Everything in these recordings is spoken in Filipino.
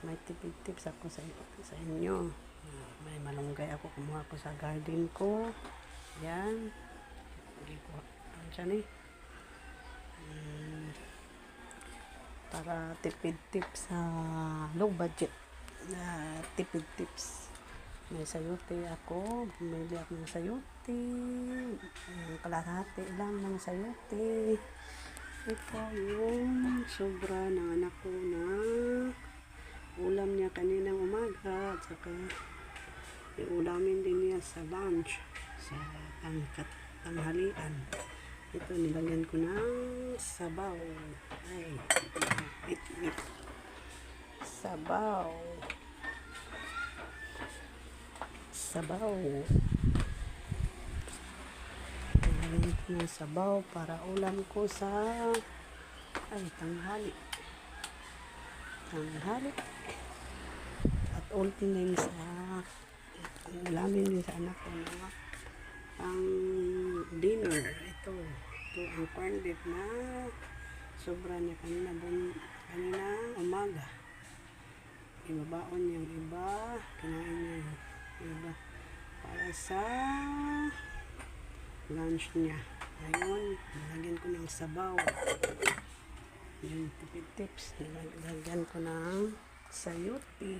may tipid-tips ako sa inyo. May malunggay ako, kumuha ko sa garden ko. Yan. Hindi ko, ano siya ni? Para tipid-tips sa low budget na tipid-tips. May sayote ako. Bumili ako ng sayote. Kalahati lang ng sayote. Ito yung sobra ng anak ko na ulam niya kaninang umaga. At saka iulamin din niya sa lunch. Sa tanghalian. Ito nilagyan ko ng sabaw. Ay, wait. Sabaw. Nilagyan ko ng sabaw para ulam ko sa tanghali. At ultim din sa ulamin din sa anak ko na ang dinner. Ito ang corn beef na sobra niya kanina umaga. Ibabaon yung iba, kinain niya yung iba para sa lunch niya. Ngayon, nilagyan ko ng sabaw. Yung tipid-tips, nilagyan ko ng sayote.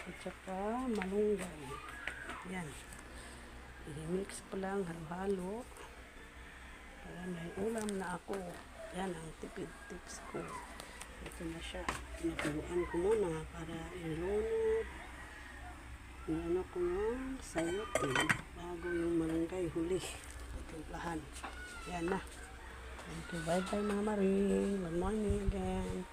At saka malunggay. Yan. I-mix ko lang, halo-halo. Para may ulam na ako. Yan ang tipid-tips ko. Ito na siya. Pinatuluan ko muna para ilunod. Ilunod ko ng sayote bago yung malunggay huli. Timplahan. Yan na. Thank you. Bye-bye mga maring. Good morning again.